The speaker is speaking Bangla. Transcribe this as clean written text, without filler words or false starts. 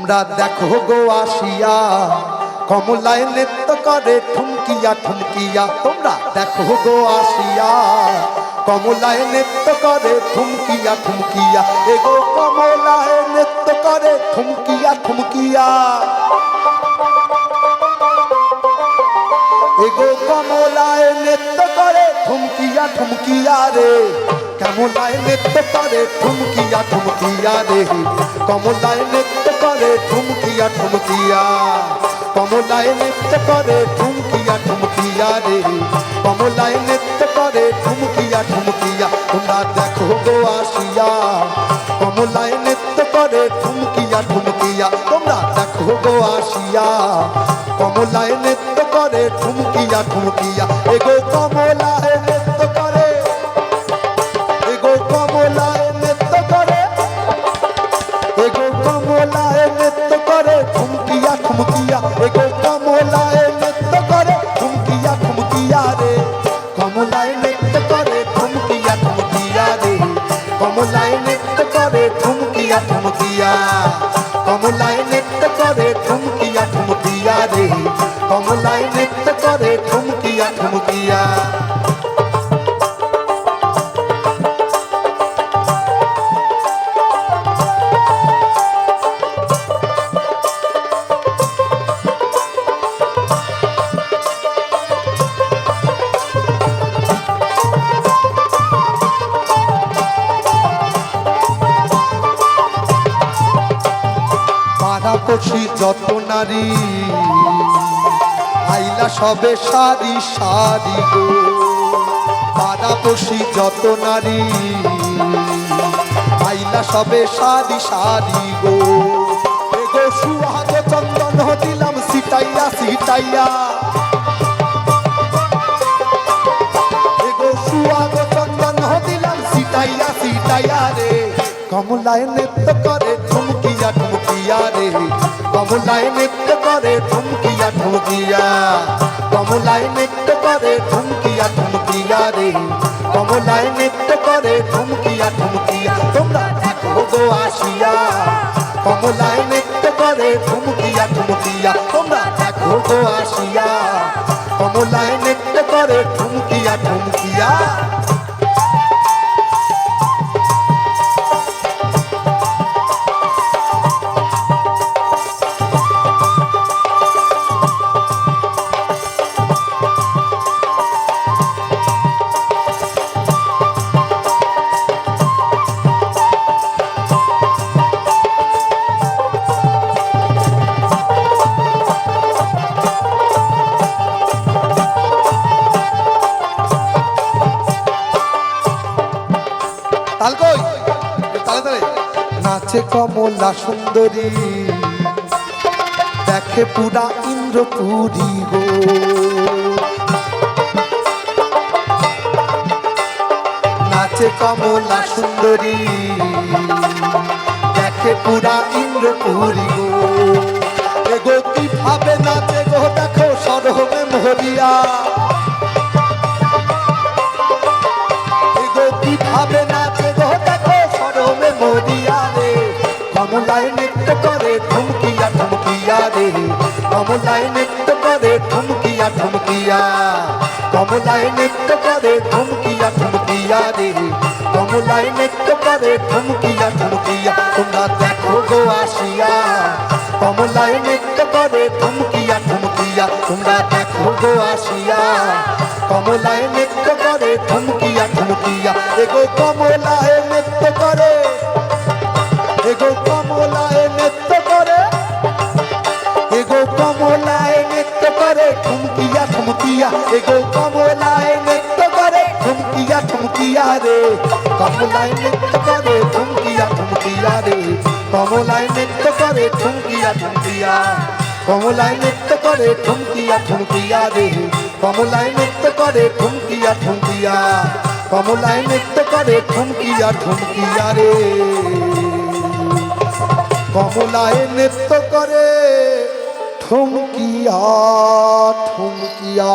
তোমরা দেখো গো আসিয়া কমলায় নৃত্য করে ঠুমকিয়া ঠুমকিয়া। তোমরা দেখো গো আসিয়া কমলায় নৃত্য করে ঠুমকিয়া ঠুমকিয়া। এগো কমলায় নৃত্য করে ঠুমকিয়া ঠুমকিয়া। এগো কমলায় নৃত্য করে ঠুমকিয়া ঠুমকিয়া রে। কমলায় নৃত্য করে ঠুমকিয়া ঠুমকিয়া রে। কমলায় নৃত্য করে ঠুমকিয়া ঠুমকিয়া। কমলায় নৃত্য করে ঠুমকিয়া ঠুমকিয়া রে। কমলায় নৃত্য করে ঠুমকিয়া ঠুমকিয়া। তোমরা দেখো গো আসিয়া কমলায় নৃত্য করে ঠুমকিয়া ঠুমকিয়া। তোমরা দেখো গো আসিয়া কমলায় নৃত্য করে ঠুমকিয়া ঠুমকিয়া। এগো কমলায় নৃত্য করে, এগো কমলায় নৃত্য করে, এগো কমলায় নৃত্য করে ঠুমকিয়া ঠুমকিয়া। এগো কমলায় নৃত্য করে ঠুমকিয়া ঠুমকিয়া রে। কমলায় নৃত্য করে ঠুমকিয়া ঠুমকিয়া রে। কমলায় নৃত্য করে ঠুমকিয়া ঠুমকিয়া। কমলায় নৃত্য করে ঠুমকিয়া ঠুমকিয়া রে। কমলায় নৃত্য করে ঠুমকিয়া ঠুমকিয়া। পাড়াপড়শি যত নারী আইলা সবে সারি সারি গো। পাড়াপড়শি যত নারী আইলা সবে সারি সারি গো। এগো সুহাগ চন্দন দিলাম সিটাইয়া সিটাইয়া। এগো সুহাগ চন্দন দিলাম সিটাইয়া সিটাইয়া রে। কমলায় নৃত্য করে ঠুমকিয়া ঠুমকিয়া রে। কমলায় নৃত্য করে ঠুমকিয়া ঠুমকিয়া। কমলায় নৃত্য করে ঠুমকিয়া ঠুমকিয়া রে। কমলায় নৃত্য করে ঠুমকিয়া ঠুমকিয়া। তোমরা দেখো গো আসিয়া কমলায় নৃত্য করে ঠুমকিয়া ঠুমকিয়া। তোমরা দেখো গো আসিয়া কমলায় নৃত্য করে ঠুমকিয়া ঠুমকিয়া। নাচে কমলা সুন্দরী দেখে পুরা ইন্দ্রপুরী গো। নাচে কমলা সুন্দরী দেখে পুরা ইন্দ্রপুরী গো। এগো কিভাবে নাচে গো দেখো সরহমে মোহরিয়া। এগো কিভাবে নাচে গো দেখো সরহমে মোহরিয়া রে। কমলায় নৃত্য করে ঠুমকিয়া ঠুমকিয়া রে। কমলায় নৃত্য করে ঠুমকিয়া ঠুমকিয়া। কমলায় নৃত্য করে ঠুমকিয়া ঠুমকিয়া রে। কমলায় নৃত্য করে ঠুমকিয়া ঠুমকিয়া। তোমরা দেখো গো আসিয়া কমলায় নৃত্য করে ঠুমকিয়া ঠুমকিয়া। তোমরা দেখো গো আসিয়া কমলায় নৃত্য করে ঠুমকিয়া ঠুমকিয়া। এগো কমলায় নৃত্য করে, এগো কমলায় নৃত্য করে, এগো কমলায় নৃত্য করে ঠুমকিয়া ঠুমকিয়া। এগো কমলায় নৃত্য করে ঠুমকিয়া ঠুমকিয়া রে। কমলায় নৃত্য করে ঠুমকিয়া ঠুমকিয়া রে। কমলায় নৃত্য করে ঠুমকিয়া ঠুমকিয়া। কমলায় নৃত্য করে ঠুমকিয়া ঠুমকিয়া রে। কমলায় নৃত্য করে ঠুমকিয়া ঠুমকিয়া। কমলায় নৃত্য করে ঠুমকিয়া ঠুমকিয়া রে। কমলায় নৃত্য করে ঠুমকিয়া ঠুমকিয়া।